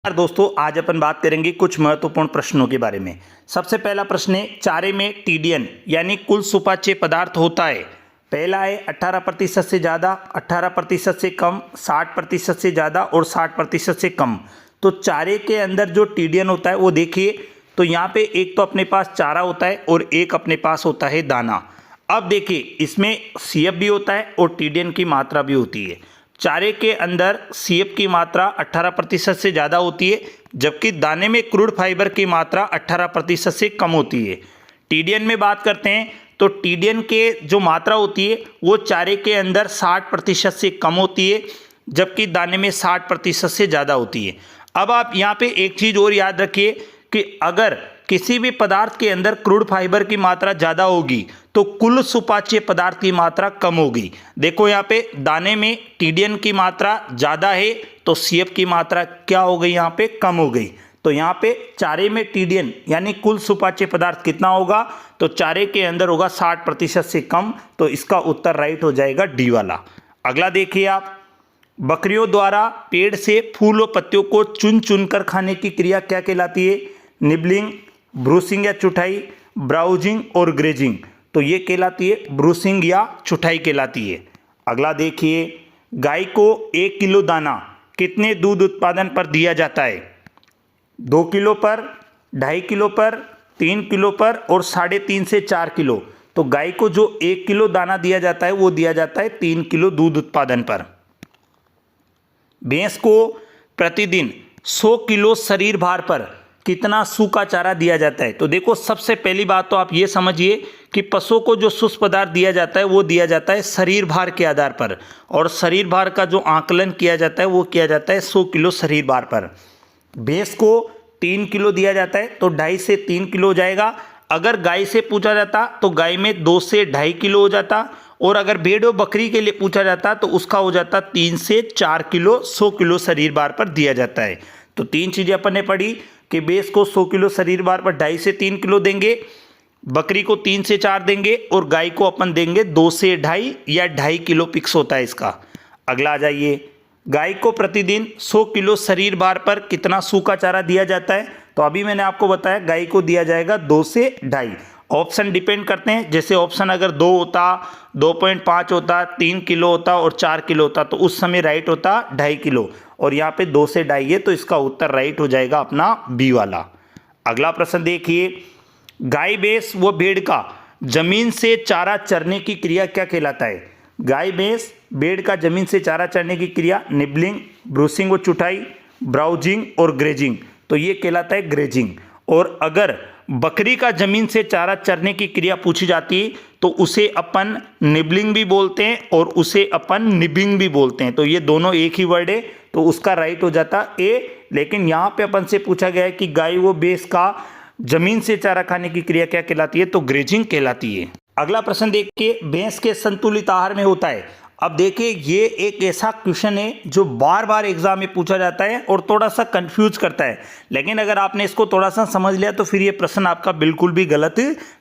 यार दोस्तों, आज अपन बात करेंगे कुछ महत्वपूर्ण प्रश्नों के बारे में। सबसे पहला प्रश्न है, चारे में टीडीएन यानी कुल सुपाच्य पदार्थ होता है। पहला है 18% से ज़्यादा, 18% से कम, 60% से ज़्यादा और 60% से कम। तो चारे के अंदर जो टीडीएन होता है वो देखिए, तो यहाँ पे एक तो अपने पास चारा होता है और एक अपने पास होता है दाना। अब देखिए, इसमें सीएफ भी होता है और टीडीएन की मात्रा भी होती है। चारे के अंदर सीएफ की मात्रा 18% से ज़्यादा होती है, जबकि दाने में क्रूड फाइबर की मात्रा 18% से कम होती है। टीडीएन में बात करते हैं तो टीडीएन के जो मात्रा होती है वो चारे के अंदर 60% से कम होती है, जबकि दाने में 60% से ज़्यादा होती है। अब आप यहाँ पे एक चीज़ और याद रखिए कि अगर किसी भी पदार्थ के अंदर क्रूड फाइबर की मात्रा ज़्यादा होगी तो कुल सुपाच्य पदार्थ की मात्रा कम होगी। देखो यहाँ पे दाने में टीडीएन की मात्रा ज़्यादा है तो सीएफ की मात्रा क्या हो गई, यहाँ पे कम हो गई। तो यहाँ पे चारे में टीडीएन यानी कुल सुपाच्य पदार्थ कितना होगा, तो चारे के अंदर होगा 60% से कम। तो इसका उत्तर राइट हो जाएगा डी वाला। अगला देखिए आप, बकरियों द्वारा पेड़ से फूल और पत्तियों को चुन चुन कर खाने की क्रिया क्या कहलाती है? निबलिंग, ब्रूसिंग या चुटाई, ब्राउजिंग और ग्रेजिंग। तो ये कहलाती है ब्रूसिंग या चुटाई कहलाती है। अगला देखिए, गाय को 1 किलो दाना कितने दूध उत्पादन पर दिया जाता है? 2 किलो पर, 2.5 किलो पर, 3 किलो पर और 3.5 से 4 किलो। तो गाय को जो 1 किलो दाना दिया जाता है वो दिया जाता है 3 किलो दूध उत्पादन पर। भैंस को प्रतिदिन 100 किलो शरीर भार पर कितना सूखा चारा दिया जाता है? तो देखो, सबसे पहली बात तो आप ये समझिए कि पशु को जो शुष्क पदार्थ दिया जाता है वो दिया जाता है शरीर भार के आधार पर, और शरीर भार का जो आकलन किया जाता है वो किया जाता है 100 किलो शरीर भार पर। भैंस को 3 किलो दिया जाता है तो 2.5 से 3 किलो हो जाएगा। अगर गाय से पूछा जाता तो गाय में 2 से 2.5 किलो हो जाता, और अगर भेड़ और बकरी के लिए पूछा जाता तो उसका हो जाता 3 से 4 किलो 100 किलो शरीर भार पर दिया जाता है। तो 3 चीज़ें अपन ने पढ़ी कि भैंस को 100 किलो शरीर भार पर 2.5 से 3 किलो देंगे, बकरी को 3 से 4 देंगे और गाय को अपन देंगे 2 से 2.5 या 2.5 किलो फिक्स होता है इसका। अगला आ जाइए, गाय को प्रतिदिन 100 किलो शरीर भार पर कितना सूखा चारा दिया जाता है? तो अभी मैंने आपको बताया गाय को दिया जाएगा 2 से 2.5। ऑप्शन डिपेंड करते हैं, जैसे ऑप्शन अगर 2 होता, 2.5 होता, 3 किलो होता और 4 किलो होता तो उस समय राइट होता 2.5 किलो, और यहाँ पे 2 से 2.5 है तो इसका उत्तर राइट हो जाएगा अपना बी वाला। अगला प्रश्न देखिए, गाय, भैंस व भेड़ का जमीन से चारा चरने की क्रिया क्या कहलाता है? गाय, भैंस, भेड़ का जमीन से चारा चरने की क्रिया निबलिंग, ब्रूसिंग व चुटाई, ब्राउजिंग और ग्रेजिंग। तो ये कहलाता है ग्रेजिंग। और अगर बकरी का जमीन से चारा चरने की क्रिया पूछी जाती है तो उसे अपन निबलिंग भी बोलते हैं और उसे अपन निबिंग भी बोलते हैं। तो ये दोनों एक ही वर्ड है, तो उसका राइट हो जाता ए। लेकिन यहाँ पे अपन से पूछा गया है कि गाय व भैंस का जमीन से चारा खाने की क्रिया क्या कहलाती है? तो ग्रेजिंग कहलाती है। अगला प्रश्न देखिए, भैंस के संतुलित आहार में होता है। अब देखिए, ये एक ऐसा क्वेश्चन है जो बार बार एग्जाम में पूछा जाता है और थोड़ा सा कंफ्यूज करता है, लेकिन अगर आपने इसको थोड़ा सा समझ लिया तो फिर ये प्रश्न आपका बिल्कुल भी गलत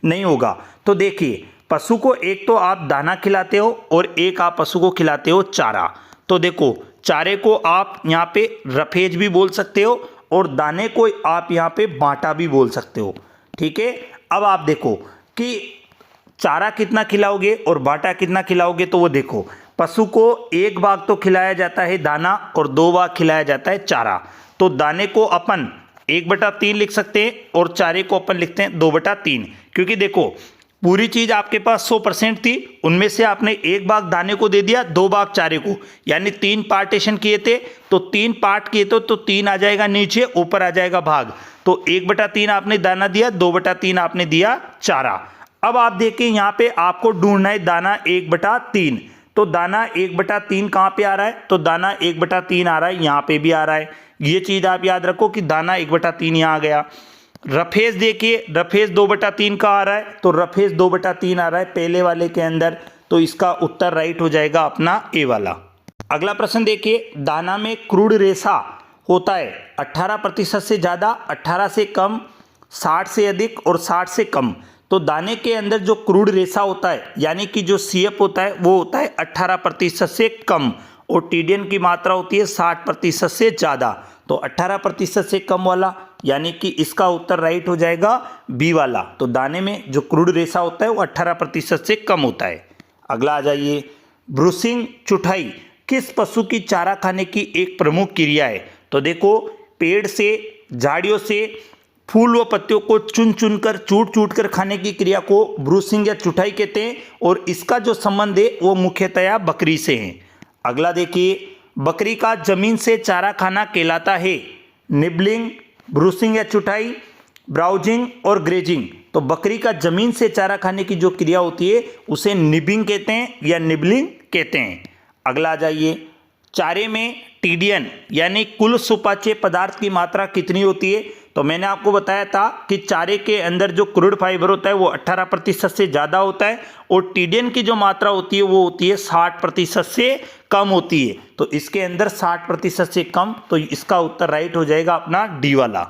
नहीं होगा। तो देखिए, पशु को एक तो आप दाना खिलाते हो और एक आप पशु को खिलाते हो चारा। तो देखो, चारे को आप यहाँ पे रफेज भी बोल सकते हो और दाने को आप यहाँ पे बांटा भी बोल सकते हो। ठीक है, अब आप देखो कि चारा कितना खिलाओगे और बाटा कितना खिलाओगे। तो वो देखो, पशु को एक भाग तो खिलाया जाता है दाना और 2 भाग खिलाया जाता है चारा। तो दाने को अपन 1/3 लिख सकते हैं और चारे को अपन लिखते हैं 2/3, क्योंकि देखो पूरी चीज़ आपके पास 100% थी, उनमें से आपने 1 भाग दाने को दे दिया, 2 भाग चारे को, यानी 3 पार्टीशन किए थे। तो 3 पार्ट किए तो 3 आ जाएगा नीचे, ऊपर आ जाएगा भाग। तो 1/3 आपने दाना दिया, 2/3 आपने दिया चारा। अब आप देखिए, यहाँ पे आपको ढूंढना है दाना 1/3। तो दाना 1/3 कहाँ पे आ रहा है? तो दाना 1/3 आ रहा है, यहाँ पे भी आ रहा है। ये चीज़ आप याद रखो कि दाना 1/3 यहाँ आ गया। रफेज देखिए, रफेज 2/3 का आ रहा है, तो रफेज 2/3 आ रहा है पहले वाले के अंदर। तो इसका उत्तर राइट हो जाएगा अपना ए वाला। अगला प्रश्न देखिए, दाना में क्रूड रेशा होता है 18% से ज़्यादा, 18 से कम, 60 से अधिक और 60 से कम। तो दाने के अंदर जो क्रूड रेशा होता है यानी कि जो सीएफ होता है वो होता है 18% से कम, और टीडीएन की मात्रा होती है 60% से ज़्यादा। तो 18% से कम वाला, यानी कि इसका उत्तर राइट हो जाएगा बी वाला। तो दाने में जो क्रूड रेशा होता है वो 18% से कम होता है। अगला आ जाइए, ब्रूसिंग चुठाई किस पशु की चारा खाने की एक प्रमुख क्रिया है? तो देखो, पेड़ से, झाड़ियों से फूल व पत्तियों को चुन चुन कर, चूट चूट कर खाने की क्रिया को ब्रूसिंग या चुठाई कहते हैं, और इसका जो संबंध है वो मुख्यतया बकरी से है। अगला देखिए, बकरी का जमीन से चारा खाना कहलाता है निबलिंग, ब्रूसिंग या चुठाई, ब्राउजिंग और ग्रेजिंग। तो बकरी का जमीन से चारा खाने की जो क्रिया होती है उसे निबिंग कहते हैं या निबलिंग कहते हैं। अगला आ जाइए, चारे में टीडीएन यानी कुल सुपाच्य पदार्थ की मात्रा कितनी होती है? तो मैंने आपको बताया था कि चारे के अंदर जो क्रूड फाइबर होता है वो 18% से ज़्यादा होता है, और टीडीएन की जो मात्रा होती है वो होती है 60% से कम होती है। तो इसके अंदर 60% से कम, तो इसका उत्तर राइट हो जाएगा अपना डी वाला।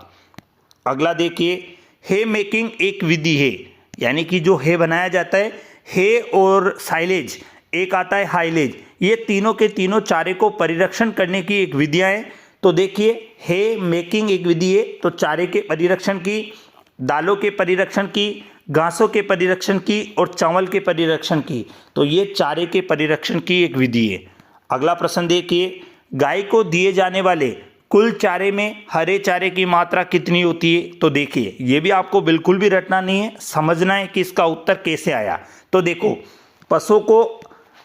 अगला देखिए, हे मेकिंग एक विधि है, यानी कि जो हे बनाया जाता है, हे और साइलेज, एक आता है हाइलेज, ये तीनों के तीनों चारे को परिरक्षण करने की एक विधियाँ हैं। तो देखिए, हे मेकिंग एक विधि है, तो चारे के परिरक्षण की, दालों के परिरक्षण की, घासों के परिरक्षण की और चावल के परिरक्षण की। तो ये चारे के परिरक्षण की एक विधि है। अगला प्रश्न देखिए, गाय को दिए जाने वाले कुल चारे में हरे चारे की मात्रा कितनी होती है? तो देखिए, ये भी आपको बिल्कुल भी रटना नहीं है, समझना है कि इसका उत्तर कैसे आया। तो देखो, पशु को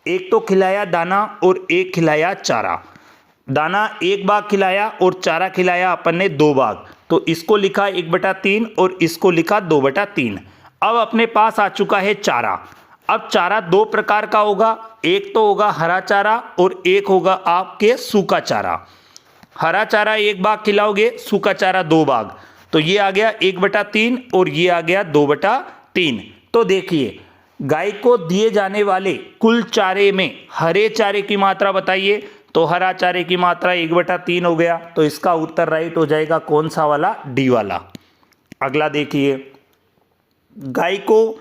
एक तो खिलाया दाना और एक खिलाया चारा। दाना 1 भाग खिलाया और चारा खिलाया अपन ने 2 भाग, तो इसको लिखा 1/3 और इसको लिखा 2/3। अब अपने पास आ चुका है चारा। अब चारा 2 प्रकार का होगा, एक तो होगा हरा चारा और एक होगा आपके सूखा चारा। हरा चारा 1 भाग खिलाओगे, सूखा चारा 2 भाग, तो ये आ गया 1/3 और ये आ गया 2/3। तो देखिए, गाय को दिए जाने वाले कुल चारे में हरे चारे की मात्रा बताइए। तो हरा चारे की मात्रा 1/3 हो गया, तो इसका उत्तर राइट हो जाएगा कौन सा वाला? डी वाला। अगला देखिए, गाय को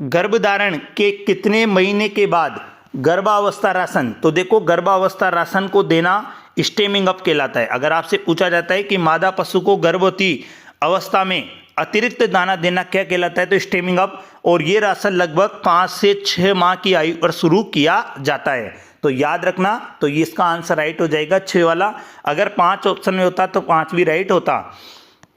गर्भधारण के कितने महीने के बाद गर्भावस्था राशन? तो देखो, गर्भावस्था राशन को देना स्टेमिंग अप कहलाता है। अगर आपसे पूछा जाता है कि मादा पशु को गर्भवती अवस्था में अतिरिक्त दाना देना क्या कहलाता है, तो स्टेमिंग अप, और ये राशन लगभग 5 से 6 माह की आयु पर शुरू किया जाता है। तो याद रखना, तो ये इसका आंसर राइट हो जाएगा 6 वाला। अगर 5 ऑप्शन में होता तो 5 भी राइट होता।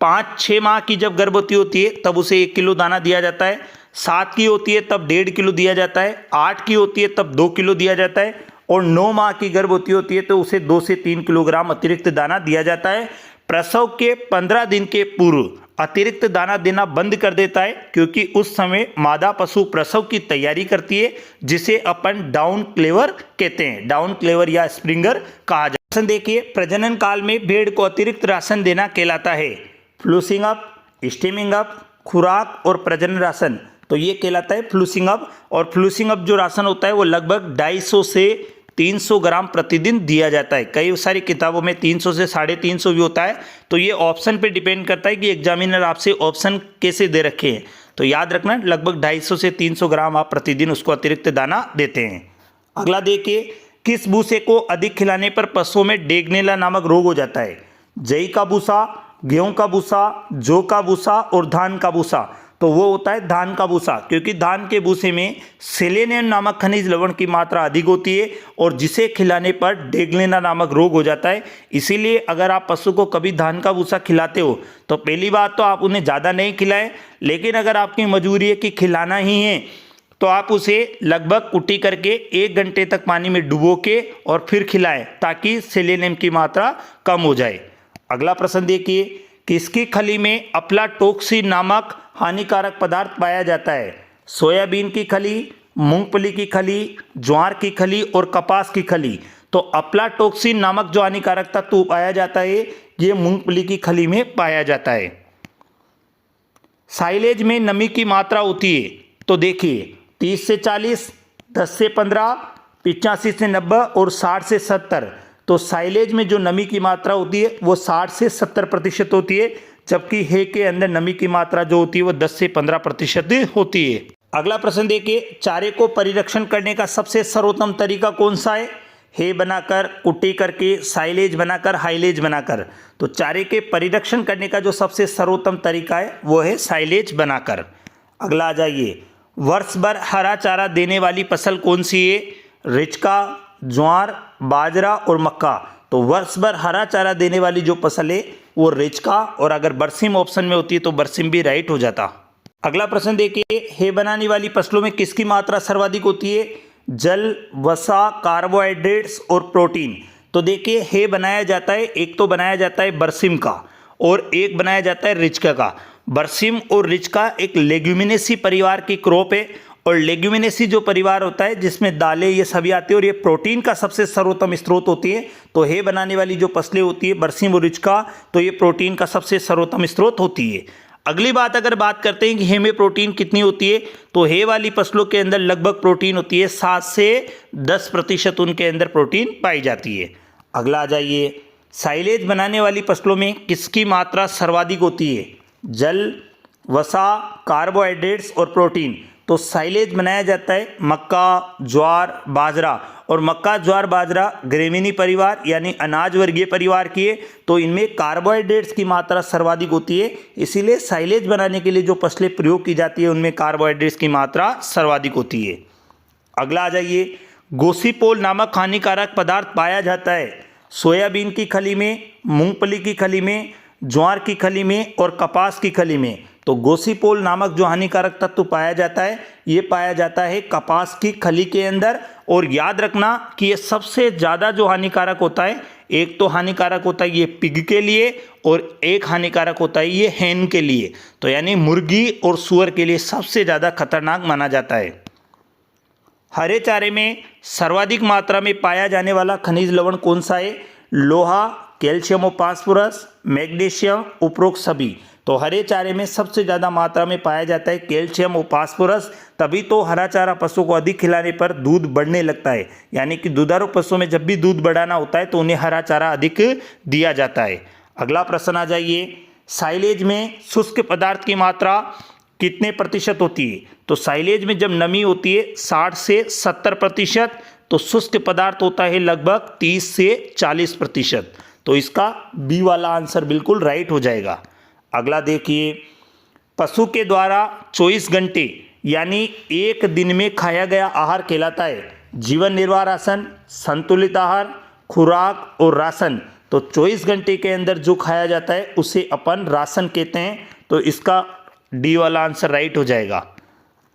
5-6 माह की जब गर्भवती होती है तब उसे 1 किलो दाना दिया जाता है, 7 की होती है तब 1.5 किलो दिया जाता है, 8 की होती है तब 2 किलो दिया जाता है, और 9 माह की गर्भवती होती है तो उसे 2 से 3 किलोग्राम अतिरिक्त दाना दिया जाता है। प्रसव के 15 दिन के पूर्व अतिरिक्त दाना देना बंद कर देता है, क्योंकि उस समय मादा पशु प्रसव की तैयारी करती है, जिसे अपन डाउन क्लेवर कहते हैं, डाउन क्लेवर या स्प्रिंगर कहा जाता है। देखिए, प्रजनन काल में भेड़ को अतिरिक्त राशन देना कहलाता है फ्लूसिंग अप, स्टीमिंग अप, खुराक और प्रजनन राशन। तो ये कहलाता है फ्लूसिंग अप, और फ्लूसिंग अप जो राशन होता है वो लगभग 250 से 300 ग्राम प्रतिदिन दिया जाता है। कई सारी किताबों में 300 से 350 भी होता है। तो ये ऑप्शन पे डिपेंड करता है कि एग्जामिनर आपसे ऑप्शन कैसे दे रखे हैं। तो याद रखना, लगभग 250 से 300 ग्राम आप प्रतिदिन उसको अतिरिक्त दाना देते हैं। अगला देखिए, किस भूसे को अधिक खिलाने पर पशुओं में डेगनेला नामक रोग हो जाता है? जई का भूसा, गेहूं का भूसा, जौ का भूसा और धान का भूसा। तो वो होता है धान का भूसा, क्योंकि धान के भूसे में सेलेनियम नामक खनिज लवण की मात्रा अधिक होती है, और जिसे खिलाने पर डेगनेला नामक रोग हो जाता है। इसीलिए अगर आप पशु को कभी धान का भूसा खिलाते हो तो पहली बात तो आप उन्हें ज़्यादा नहीं खिलाएं, लेकिन अगर आपकी मजबूरी है कि खिलाना ही है तो आप उसे लगभग कुटी करके 1 घंटे तक पानी में डुबो के और फिर खिलाएं, ताकि सेलेनियम की मात्रा कम हो जाए। अगला प्रश्न देखिए, किसकी खली में अफ्लाटॉक्सिन नामक हानिकारक पदार्थ पाया जाता है? सोयाबीन की खली, मूंगफली की खली, ज्वार की खली और कपास की खली। तो अफ्लाटॉक्सिन नामक जो हानिकारक तत्व पाया जाता है ये मूंगफली की खली में पाया जाता है। साइलेज में नमी की मात्रा होती है, तो देखिए 30 से 40, 10 से 15, 85 से 90 और 60 से 70। तो साइलेज में जो नमी की मात्रा होती है वो 60 से 70% होती है, जबकि हे के अंदर नमी की मात्रा जो होती है वो 10 से 15% होती है। अगला प्रश्न देखिए, चारे को परिरक्षण करने का सबसे सर्वोत्तम तरीका कौन सा है? हे बनाकर, कुट्टी करके, साइलेज बनाकर, हाइलेज बनाकर। तो चारे के परिरक्षण करने का जो सबसे सर्वोत्तम तरीका है वो है साइलेज बनाकर। अगला आ जाइए, वर्ष भर हरा चारा देने वाली फसल कौन सी है? रिचका, ज्वार, बाजरा और मक्का। तो वर्ष भर हरा चारा देने वाली जो फसल है वो रिचका, और अगर बरसिम ऑप्शन में होती है तो बरसिम भी राइट हो जाता। अगला प्रश्न देखिए, हे बनाने वाली फसलों में किसकी मात्रा सर्वाधिक होती है? जल, वसा, कार्बोहाइड्रेट्स और प्रोटीन। तो देखिए, हे बनाया जाता है, एक तो बनाया जाता है बरसिम का और एक बनाया जाता है रिचका का। बरसिम और रिचका एक लेग्यूमिनेसी परिवार की क्रॉप है, और लेग्यूमिनेसी जो परिवार होता है जिसमें दालें ये सभी आती है और ये प्रोटीन का सबसे सर्वोत्तम स्रोत होती है। तो हे बनाने वाली जो फसलें होती है बरसिम और रिचका, तो ये प्रोटीन का सबसे सर्वोत्तम स्रोत होती है। अगली बात अगर बात करते हैं कि हे में प्रोटीन कितनी होती है, तो हे वाली फसलों के अंदर लगभग प्रोटीन होती है 7 से 10% उनके अंदर प्रोटीन पाई जाती है। अगला आ जाइए, साइलेज बनाने वाली फसलों में किसकी मात्रा सर्वाधिक होती है? जल, वसा, कार्बोहाइड्रेट्स और प्रोटीन। तो साइलेज बनाया जाता है मक्का, ज्वार, बाजरा, और मक्का, ज्वार, बाजरा ग्रेमिनी परिवार यानी अनाज वर्गीय परिवार की है। तो इनमें कार्बोहाइड्रेट्स की मात्रा सर्वाधिक होती है, इसीलिए साइलेज बनाने के लिए जो फसलें प्रयोग की जाती है उनमें कार्बोहाइड्रेट्स की मात्रा सर्वाधिक होती है। अगला आ जाइए, गोसीपोल नामक हानिकारक पदार्थ पाया जाता है सोयाबीन की खली में, मूंगफली की खली में, ज्वार की खली में और कपास की खली में। तो गोसीपोल नामक जो हानिकारक तत्व पाया जाता है ये पाया जाता है कपास की खली के अंदर। और याद रखना कि ये सबसे ज़्यादा जो हानिकारक होता है, एक तो हानिकारक होता है ये पिग के लिए और एक हानिकारक होता है ये हैन के लिए। तो यानी मुर्गी और सूअर के लिए सबसे ज़्यादा खतरनाक माना जाता है। हरे चारे में सर्वाधिक मात्रा में पाया जाने वाला खनिज लवण कौन सा है? लोहा, कैल्शियम और फास्फोरस, मैग्नीशियम, उपरोक्त सभी। तो हरे चारे में सबसे ज़्यादा मात्रा में पाया जाता है कैल्शियम और फास्फोरस, तभी तो हरा चारा पशुओं को अधिक खिलाने पर दूध बढ़ने लगता है। यानी कि दुधारू पशुओं में जब भी दूध बढ़ाना होता है तो उन्हें हरा चारा अधिक दिया जाता है। अगला प्रश्न आ जाइए, साइलेज में शुष्क पदार्थ की मात्रा कितने प्रतिशत होती है? तो साइलेज में जब नमी होती है 60 से 70%, तो शुष्क पदार्थ होता है लगभग 30 से 40%। तो इसका बी वाला आंसर बिल्कुल राइट हो जाएगा। अगला देखिए, पशु के द्वारा 24 घंटे यानी एक दिन में खाया गया आहार कहलाता है जीवन निर्वाह राशन, संतुलित आहार, खुराक और राशन। तो 24 घंटे के अंदर जो खाया जाता है उसे अपन राशन कहते हैं। तो इसका डी वाला आंसर राइट हो जाएगा।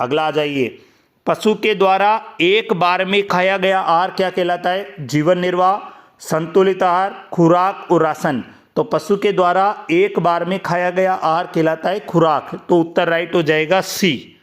अगला आ जाइए, पशु के द्वारा एक बार में खाया गया आहार क्या कहलाता है? जीवन निर्वाह, संतुलित आहार, खुराक और राशन। तो पशु के द्वारा एक बार में खाया गया आहार कहलाता है खुराक। तो उत्तर राइट हो जाएगा सी।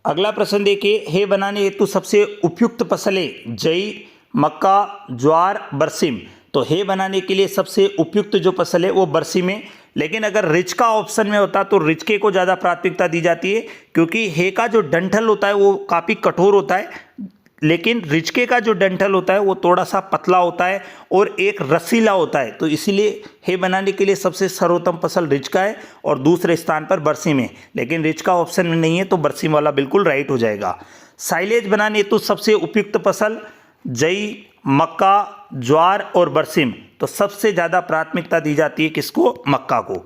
अगला प्रश्न देखिए, हे बनाने हेतु सबसे उपयुक्त फसलें जई, मक्का, ज्वार, बरसिम। तो हे बनाने के लिए सबसे उपयुक्त जो फसल है वो बरसिम है। लेकिन अगर रिचका ऑप्शन में होता तो रिचके को ज़्यादा प्राथमिकता दी जाती है, क्योंकि हे का जो डंठल होता है वो काफ़ी कठोर होता है, लेकिन रिचके का जो डंठल होता है वो थोड़ा सा पतला होता है और एक रसीला होता है। तो इसीलिए हे बनाने के लिए सबसे सर्वोत्तम फसल रिचका है और दूसरे स्थान पर बरसिम है। लेकिन रिचका ऑप्शन में नहीं है तो बरसिम वाला बिल्कुल राइट हो जाएगा। साइलेज बनाने हेतु सबसे उपयुक्त फसल जई, मक्का, ज्वार और बरसिम। तो सबसे ज़्यादा प्राथमिकता दी जाती है किसको? मक्का को।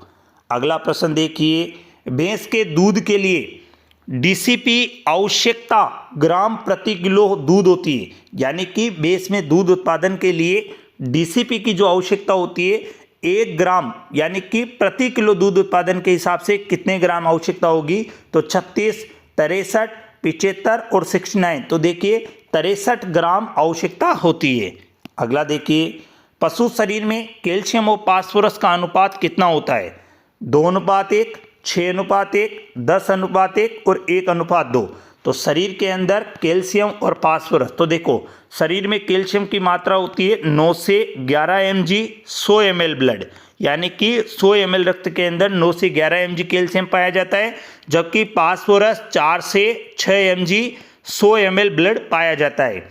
अगला प्रश्न देखिए, भैंस के दूध के लिए डीसीपी आवश्यकता ग्राम प्रति किलो दूध होती है। यानी कि भैंस में दूध उत्पादन के लिए डीसीपी की जो आवश्यकता होती है 1 ग्राम, यानी कि प्रति किलो दूध उत्पादन के हिसाब से कितने ग्राम आवश्यकता होगी? तो 36, 63, 75 और 69। तो देखिए 63 ग्राम आवश्यकता होती है। अगला देखिए, पशु शरीर में कैल्शियम और फास्फोरस का अनुपात कितना होता है? 2:1, 6:1, 10:1 और 1:2। तो शरीर के अंदर कैल्शियम और फास्फोरस, तो देखो शरीर में कैल्शियम की मात्रा होती है 9 से 11 mg 100 ml ब्लड, यानी कि 100 ml रक्त के अंदर 9 से 11 mg कैल्शियम पाया जाता है, जबकि फास्फोरस 4 से 6 mg 100 ml ब्लड पाया जाता है।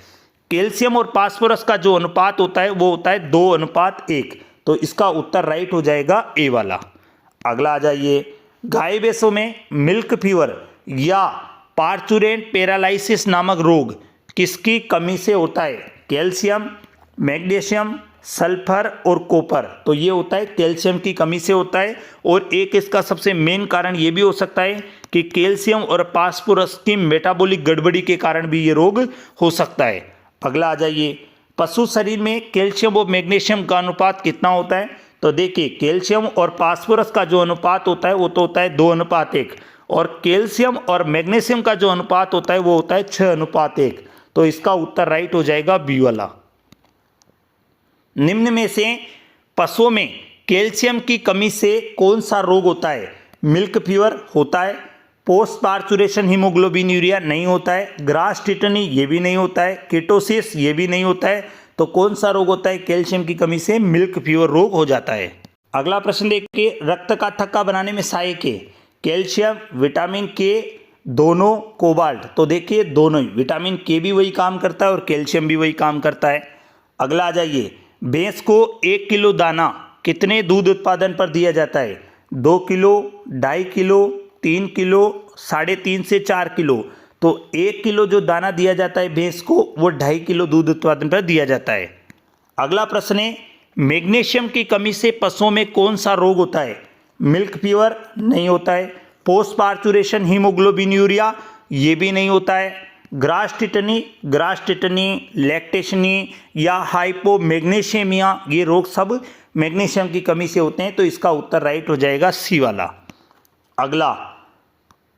कैल्शियम और फास्फोरस का जो अनुपात होता है वो होता है 2:1। तो इसका उत्तर राइट हो जाएगा ए वाला। अगला आ जाइए, गाय भैंसों में मिल्क फीवर या पार्चुरेंट पैरालाइसिस नामक रोग किसकी कमी से होता है? कैल्शियम, मैग्नीशियम, सल्फर और कॉपर। तो ये होता है कैल्शियम की कमी से होता है। और एक इसका सबसे मेन कारण ये भी हो सकता है कि कैल्शियम और फास्फोरस की मेटाबॉलिक गड़बड़ी के कारण भी ये रोग हो सकता है। अगला आ जाइए, पशु शरीर में कैल्शियम और मैग्नीशियम का अनुपात कितना होता है? तो देखिए, कैल्शियम और फास्फोरस का जो अनुपात होता है वो तो होता है 2:1, और कैल्शियम और मैग्नीशियम का जो अनुपात होता है वो होता है 6:1। तो इसका उत्तर राइट हो जाएगा बी वाला। निम्न में से पशुओं में कैल्शियम की कमी से कौन सा रोग होता है? मिल्क फीवर होता है, पोस्ट पार्चुरेशन हीमोग्लोबिन नहीं होता है, ग्रास टिटनी ये भी नहीं होता है, कीटोसिस ये भी नहीं होता है। तो कौन सा रोग होता है कैल्शियम की कमी से? मिल्क फीवर रोग हो जाता है। अगला प्रश्न देखिए, रक्त का थक्का बनाने में सहायक है कैल्शियम, विटामिन के, दोनों, कोबाल्ट। तो देखिए दोनों ही, विटामिन के भी वही काम करता है और कैल्शियम भी वही काम करता है। अगला आ जाइए, भैंस को 1 किलो दाना कितने दूध उत्पादन पर दिया जाता है? 2 किलो, 2.5 किलो, 3 किलो, 3.5 से 4 किलो। तो 1 किलो जो दाना दिया जाता है भैंस को वो 2.5 किलो दूध उत्पादन पर दिया जाता है। अगला प्रश्न है, मैग्नीशियम की कमी से पशुओं में कौन सा रोग होता है? मिल्क फीवर नहीं होता है, पोस्ट पार्चुरेशन हीमोग्लोबिन ये भी नहीं होता है, ग्रास टिटनी, लैक्टेशनी या हाइपोमैग्नीशियमिया ये रोग सब मैग्नीशियम की कमी से होते हैं। तो इसका उत्तर राइट हो जाएगा सी वाला। अगला,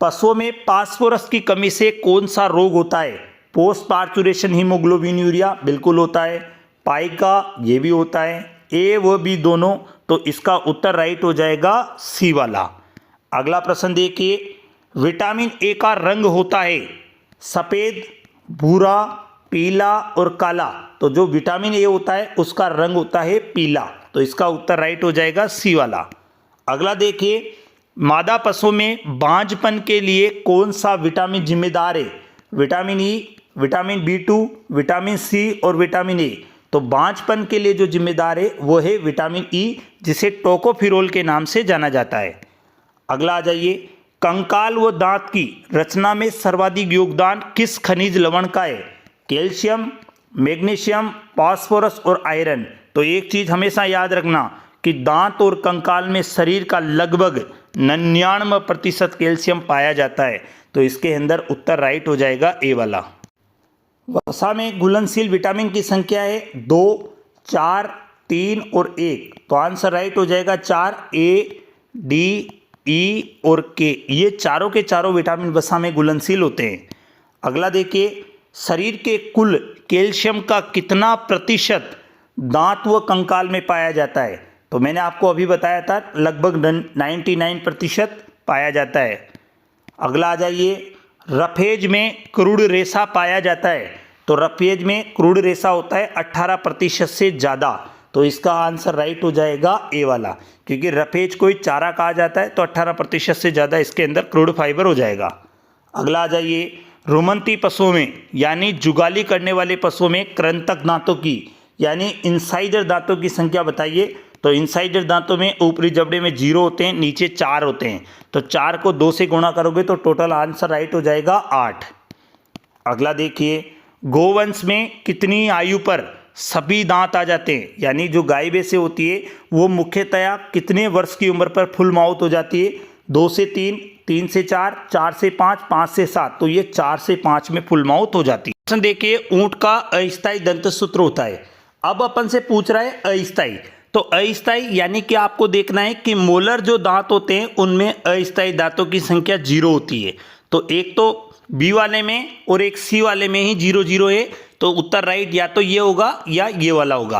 पशुओं में फास्फोरस की कमी से कौन सा रोग होता है? पोस्ट पार्चुरेशन हीमोग्लोबिन बिल्कुल होता है, पाइका ये भी होता है, ए व बी दोनों। तो इसका उत्तर राइट हो जाएगा सी वाला। अगला प्रश्न देखिए, विटामिन ए का रंग होता है सफ़ेद, भूरा, पीला और काला। तो जो विटामिन ए होता है उसका रंग होता है पीला। तो इसका उत्तर राइट हो जाएगा सी वाला। अगला देखिए, मादा पशु में बांझपन के लिए कौन सा विटामिन जिम्मेदार है? Vitamin E, vitamin B2, vitamin C और विटामिन ए। तो बांझपन के लिए जो जिम्मेदार है वो है विटामिन ई, जिसे टोकोफिरोल के नाम से जाना जाता है। अगला आ जाइए, कंकाल व दांत की रचना में सर्वाधिक योगदान किस खनिज लवण का है? कैल्शियम, मैग्नीशियम, फास्फोरस और आयरन। तो एक चीज़ हमेशा याद रखना कि दांत और कंकाल में शरीर का लगभग 99% कैल्शियम पाया जाता है। तो इसके अंदर उत्तर राइट हो जाएगा ए वाला। वसा में घुलनशील विटामिन की संख्या है 2, 4, 3 और 1। तो आंसर राइट हो जाएगा 4, ए, डी, ई और के। ये चारों के चारों विटामिन वसा में घुलनशील होते हैं। अगला देखिए, शरीर के कुल कैल्शियम का कितना प्रतिशत दांत व कंकाल में पाया जाता है? तो मैंने आपको अभी बताया था लगभग 99% पाया जाता है। अगला आ जाइए, रफेज में क्रूड रेशा पाया जाता है। तो रफेज में क्रूड रेशा होता है 18% से ज़्यादा। तो इसका आंसर राइट हो जाएगा ए वाला, क्योंकि रफेज को ही चारा कहा जाता है। तो 18% से ज़्यादा इसके अंदर क्रूड फाइबर हो जाएगा। अगला आ जाइए, रुमंती पशुओं में यानी जुगाली करने वाले पशुओं में कृंतक दांतों की यानी इंसाइजर दांतों की संख्या बताइए। तो इंसाइजर दांतों में ऊपरी जबड़े में 0 होते हैं, नीचे 4 होते हैं। तो 4 को 2 से गुणा करोगे तो टोटल आंसर राइट हो जाएगा 8। अगला देखिए, गोवंश में कितनी आयु पर सभी दांत आ जाते हैं? यानी जो गाय भैंसें होती है वो मुख्यतया कितने वर्ष की उम्र पर फुल माउथ हो जाती है? 2 से 3, 3 से 4, 4 से 5, 5 से 7। तो ये 4 से 5 में फुल माउथ हो जाती है। देखिए, ऊंट का अस्थायी दंतसूत्र होता है। अब अपन से पूछ रहा है अस्थायी। तो अस्थायी यानी कि आपको देखना है कि मोलर जो दांत होते हैं उनमें अस्थायी दांतों की संख्या 0 होती है। तो एक तो बी वाले में और एक सी वाले में ही 0 0 है। तो उत्तर राइट या तो ये होगा या ये वाला होगा।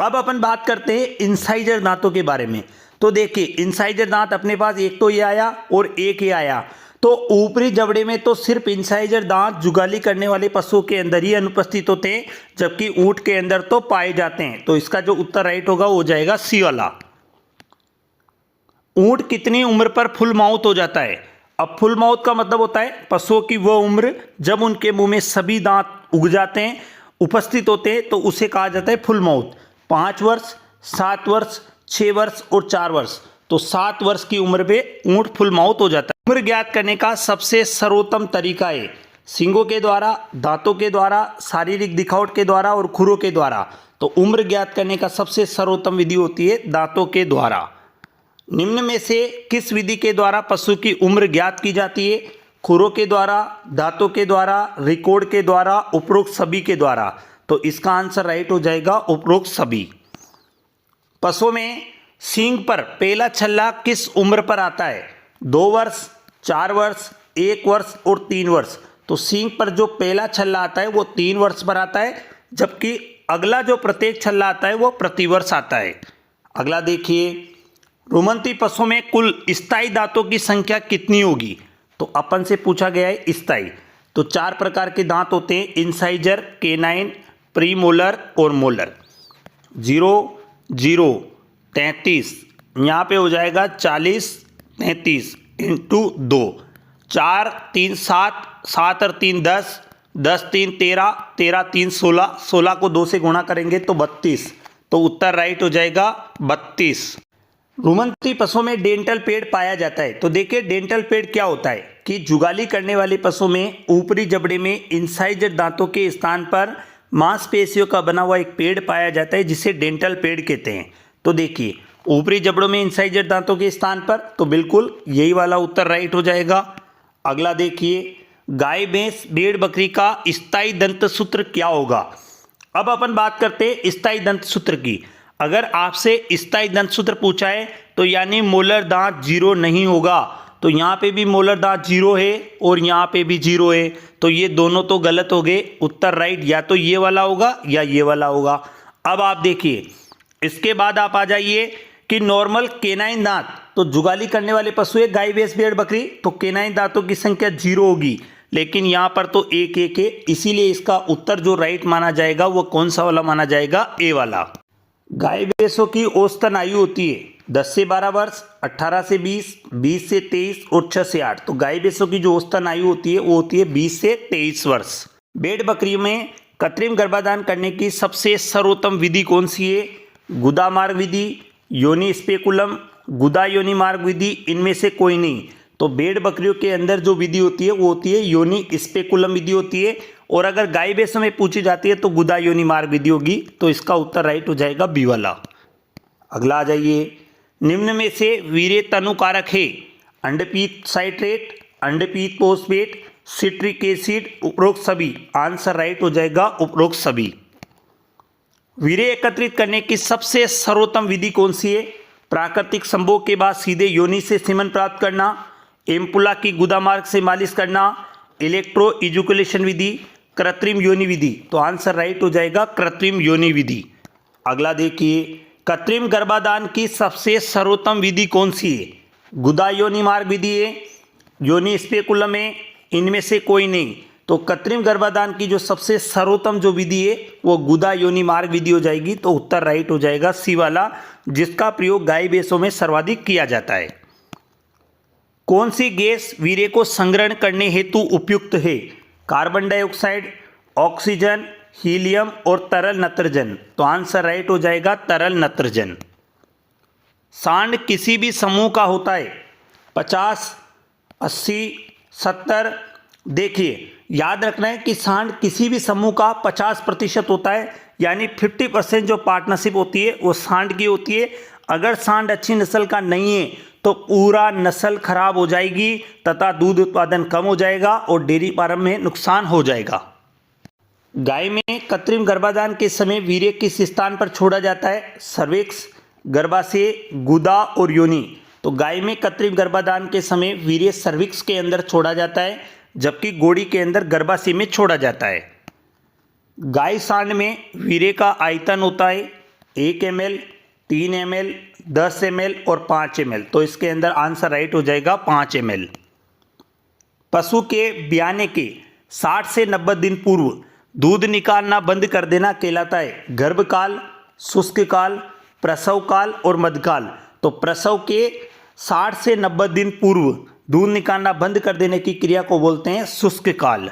अब अपन बात करते हैं इंसाइजर दांतों के बारे में। तो देखिए, इंसाइजर दांत अपने पास एक तो ये आया और एक ये आया। तो ऊपरी जबड़े में तो सिर्फ इंसाइजर दांत जुगाली करने वाले पशुओं के अंदर ही अनुपस्थित होते हैं, जबकि ऊंट के अंदर तो पाए जाते हैं। तो इसका जो उत्तर राइट होगा वो हो जाएगा सी वाला। ऊंट कितनी उम्र पर फुल माउथ हो जाता है? अब फुल माउथ का मतलब होता है पशुओं की वह उम्र जब उनके मुंह में सभी दांत उग जाते हैं, उपस्थित होते हैं, तो उसे कहा जाता है फुल माउथ। 5 वर्ष, 7 वर्ष, 6 वर्ष और 4 वर्ष। तो 7 वर्ष की उम्र पे ऊंट फुल माउथ हो जाता है। उम्र ज्ञात करने का सबसे सर्वोत्तम तरीका है सींगों के द्वारा, दांतों के द्वारा, शारीरिक दिखावट के द्वारा और खुरों के द्वारा। तो उम्र ज्ञात करने का सबसे सर्वोत्तम विधि होती है दांतों के द्वारा। निम्न में से किस विधि के द्वारा पशु की उम्र ज्ञात की जाती है? खुरों के द्वारा, दांतों के द्वारा, रिकॉर्ड के द्वारा, उपरोक्त सभी के द्वारा। तो इसका आंसर राइट हो जाएगा उपरोक्त सभी। पशुओं में सींग पर पहला छल्ला किस उम्र पर आता है? 2 वर्ष, 4 वर्ष, 1 वर्ष और 3 वर्ष। तो सींग पर जो पहला छल्ला आता है वो 3 वर्ष पर आता है, जबकि अगला जो प्रत्येक छल्ला आता है वो प्रतिवर्ष आता है। अगला देखिए, रुमंती पशुओं में कुल स्थायी दांतों की संख्या कितनी होगी? तो अपन से पूछा गया है स्थायी। तो 4 प्रकार के दांत होते हैं, इंसाइजर, केनाइन, प्रीमोलर और मोलर। 0, 0, 33, यहाँ पे हो जाएगा 40, 33 इंटू 2, 4, 3, 7, 7 और 3, 10, 10, 3, 13, 13, 3, 16, 16 को 2 से गुणा करेंगे तो 32। तो उत्तर राइट हो जाएगा 32। रुमंती पशुओं में डेंटल पेड पाया जाता है। तो देखिए डेंटल पेड क्या होता है कि जुगाली करने वाले पशुओं में ऊपरी जबड़े में इंसाइजर दांतों के स्थान पर मांसपेशियों का बना हुआ एक पेड़ पाया जाता है जिसे डेंटल पेड कहते हैं। तो देखिए ऊपरी जबड़ों में इंसाइजर दांतों के स्थान पर, तो बिल्कुल यही वाला उत्तर राइट हो जाएगा। अगला देखिए, गाय, भैंस, भेड़, बकरी का स्थायी दंत सूत्र क्या होगा? अब अपन बात करते हैं स्थायी दंत सूत्र की। अगर आपसे स्थायी दंत सूत्र पूछा है तो यानी मोलर दांत 0 नहीं होगा। तो यहाँ पे भी मोलर दांत 0 है और यहाँ पे भी 0 है, तो ये दोनों तो गलत हो गए। उत्तर राइट या तो ये वाला होगा या ये वाला होगा। अब आप देखिए, इसके बाद आप आ जाइए कि नॉर्मल केनाइन दांत, तो जुगाली करने वाले पशु है गाय, भैंस, भेड़, बकरी, तो केनाइन दांतों की संख्या 0 होगी, लेकिन यहाँ पर तो 1 1 है, इसीलिए इसका उत्तर जो राइट माना जाएगा वो कौन सा वाला माना जाएगा? ए वाला। गाय भैंसों की औसतन आयु होती है 10 से 12 वर्ष, 18 से 20, 20 से 23 और 6 से 8। तो गाय भैंसों की जो औसतन आयु होती है वो होती है 20 से 23 वर्ष। भेड़ बकरियों में कृत्रिम गर्भाधान करने की सबसे सर्वोत्तम विधि कौन सी है? गुदा मार्ग विधि, योनि स्पेकुलम, गुदा योनि मार्ग विधि, इनमें से कोई नहीं। तो भेड़ बकरियों के अंदर जो विधि होती है वो होती है योनि स्पेकुलम विधि होती है, और अगर गाय भैंसों में पूछी जाती है तो गुदा योनि मार्ग विधि होगी। तो इसका उत्तर राइट हो जाएगा बी वाला। अगला आ जाइए, निम्न में से वीर्य तनुकारक है? अंडपीत साइट्रेट, अंडपीत फोस्फेट, सिट्रिक एसिड, उपरोक्त सभी। आंसर राइट हो जाएगा उपरोक्त सभी। वीर्य एकत्रित करने की सबसे सर्वोत्तम विधि कौन सी है? प्राकृतिक संभोग के बाद सीधे योनि से सीमन प्राप्त करना, एम्पुला की गुदा मार्ग से मालिश करना, इलेक्ट्रो इजुकुलेशन विधि, कृत्रिम योनि विधि। तो आंसर राइट हो जाएगा कृत्रिम योनि विधि। अगला देखिए, कृत्रिम गर्भाधान की सबसे सर्वोत्तम विधि कौन सी है? गुदा योनि मार्ग विधि है, योनि स्पेकुलम है, इनमें से कोई नहीं। तो कृत्रिम गर्भाधान की जो सबसे सर्वोत्तम जो विधि है वो गुदा योनि मार्ग विधि हो जाएगी। तो उत्तर राइट हो जाएगा सी वाला, जिसका प्रयोग गाय भैंसों में सर्वाधिक किया जाता है। कौन सी गैस वीर्य को संग्रहण करने हेतु उपयुक्त है? कार्बन डाइऑक्साइड, ऑक्सीजन, हीलियम और तरल नत्रजन। तो आंसर राइट हो जाएगा तरल नत्रजन। सांड किसी भी समूह का होता है 50, 80, 70। देखिए याद रखना है कि सांड किसी भी समूह का 50% होता है, यानी 50% जो पार्टनरशिप होती है वो सांड की होती है। अगर सांड अच्छी नस्ल का नहीं है तो पूरा नस्ल खराब हो जाएगी तथा दूध उत्पादन कम हो जाएगा और डेयरी फार्म में नुकसान हो जाएगा। गाय में कृत्रिम गर्भाधान के समय वीर्य किस स्थान पर छोड़ा जाता है? सर्विक्स, गर्भाशय, गुदा और योनि। तो गाय में कृत्रिम गर्भाधान के समय वीर्य सर्विक्स के अंदर छोड़ा जाता है, जबकि घोड़ी के अंदर गर्भाशय में छोड़ा जाता है। गाय सांड में वीर्य का आयतन होता है 1 ml, 3 ml, 10 ml और 5 ml। तो इसके अंदर आंसर राइट हो जाएगा 5 ml। पशु के ब्याने के 60 से 90 दिन पूर्व दूध निकालना बंद कर देना कहलाता है गर्भकाल, शुष्क काल, प्रसव काल और मध्यकाल। तो प्रसव के 60 से 90 दिन पूर्व दूध निकालना बंद कर देने की क्रिया को बोलते हैं शुष्क काल।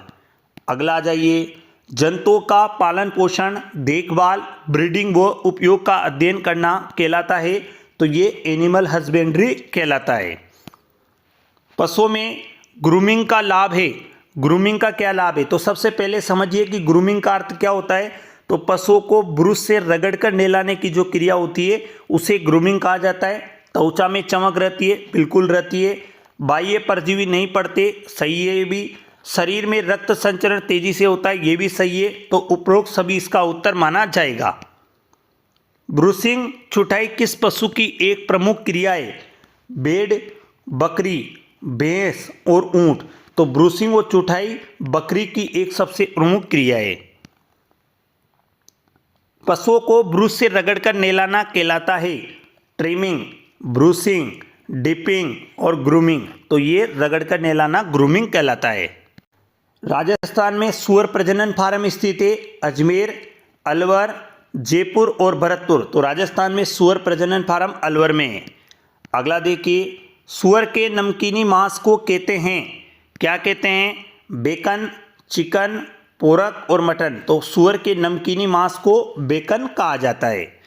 अगला आ जाइए, जंतुओं का पालन पोषण, देखभाल, ब्रीडिंग व उपयोग का अध्ययन करना कहलाता है। तो ये एनिमल हस्बेंड्री कहलाता है। पशुओं में ग्रूमिंग का लाभ है ग्रूमिंग का क्या लाभ है? तो सबसे पहले समझिए कि ग्रूमिंग का अर्थ क्या होता है। तो पशुओं को ब्रुश से रगड़कर नहलाने की जो क्रिया होती है उसे ग्रूमिंग कहा जाता है। त्वचा में चमक रहती है, बिल्कुल रहती है। बाह्य परजीवी नहीं पड़ते, सही है ये भी। शरीर में रक्त संचरण तेजी से होता है, ये भी सही है। तो उपरोक्त सभी इसका उत्तर माना जाएगा। ब्रूसिंग चुटाई किस पशु की एक प्रमुख क्रिया है? भेड़, बकरी, भैंस और ऊंट। तो ब्रूसिंग और चुटाई बकरी की एक सबसे प्रमुख क्रिया है। पशुओं को ब्रूस से रगड़कर नहलाना कहलाता है ट्रिमिंग, ब्रूसिंग, डिपिंग और ग्रूमिंग। तो ये रगड़कर नहलाना ग्रूमिंग कहलाता है। राजस्थान में सूअर प्रजनन फार्म स्थित है अजमेर, अलवर, जयपुर और भरतपुर। तो राजस्थान में सूअर प्रजनन फार्म अलवर में है। अगला देखिए, सूअर के नमकीनी मांस को कहते हैं, क्या कहते हैं? बेकन, चिकन, पोरक और मटन। तो सूअर के नमकीनी मांस को बेकन कहा जाता है।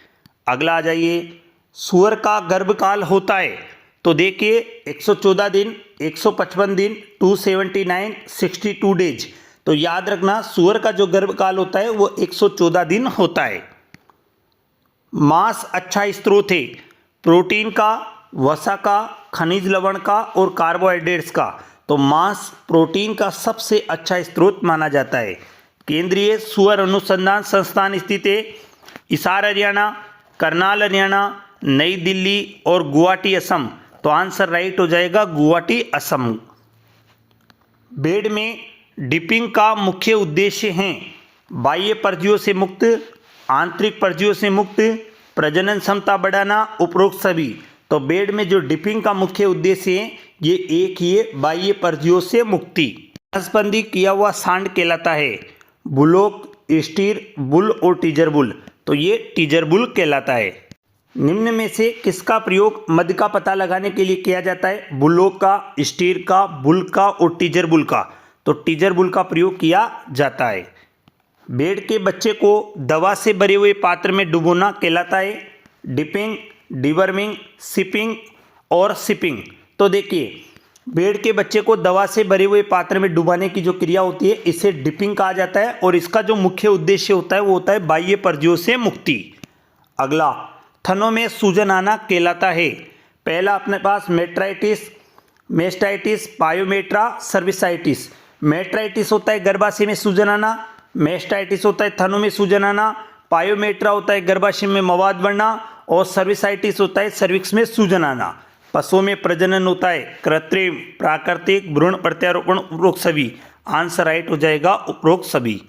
अगला आ जाइए, सूअर का गर्भकाल होता है। तो देखिए 114 दिन, 155 दिन, 279, 62 डेज। तो याद रखना सूअर का जो गर्भकाल होता है वो 114 दिन होता है। मांस अच्छा स्रोत है प्रोटीन का, वसा का, खनिज लवण का और कार्बोहाइड्रेट्स का। तो मांस प्रोटीन का सबसे अच्छा स्रोत माना जाता है। केंद्रीय सूअर अनुसंधान संस्थान स्थित है हिसार हरियाणा, करनाल हरियाणा, नई दिल्ली और गुवाहाटी असम। तो आंसर राइट हो जाएगा गुवाहाटी असम। भेड़ में डिपिंग का मुख्य उद्देश्य है बाह्य परजीवियों से मुक्त, आंतरिक परजीवियों से मुक्त, प्रजनन क्षमता बढ़ाना, उपरोक्त सभी। तो भेड़ में जो डिपिंग का मुख्य उद्देश्य है ये एक ही है, बाह्य परजीवियों से मुक्ति। नसबंदी किया हुआ सांड कहलाता है बुलोक, स्टीर, बुल और टीजर बुल। तो ये टीजर बुल कहलाता है। निम्न में से किसका प्रयोग मध्य का पता लगाने के लिए किया जाता है? बुलोक का, स्टीर का, बुल का और टीजर बुल का। तो टीजर बुल का प्रयोग किया जाता है। भेड़ के बच्चे को दवा से भरे हुए पात्र में डुबोना कहलाता है डिपिंग, डिवर्मिंग, सिपिंग और सिपिंग। तो देखिए भेड़ के बच्चे को दवा से भरे हुए पात्र में डुबाने की जो क्रिया होती है इसे डिपिंग कहा जाता है और इसका जो मुख्य उद्देश्य होता है वो होता है बाह्य परजीवियों से मुक्ति। अगला, थनों में सूजन आना कहलाता है। पहला अपने पास metritis, mastitis, pyometra, cervicitis. Metritis होता है गर्भाशय में सूजन आना, मेस्टाइटिस होता है थनों में सूजन आना, पायोमेट्रा होता है गर्भाशय में मवाद बढ़ना और सर्विसाइटिस होता है सर्विक्स में सूजन आना। पशुओं में प्रजनन होता है कृत्रिम, प्राकृतिक, भ्रूण प्रत्यारोपण, उपरोक्त सभी। आंसर राइट हो जाएगा उपरोक्त सभी।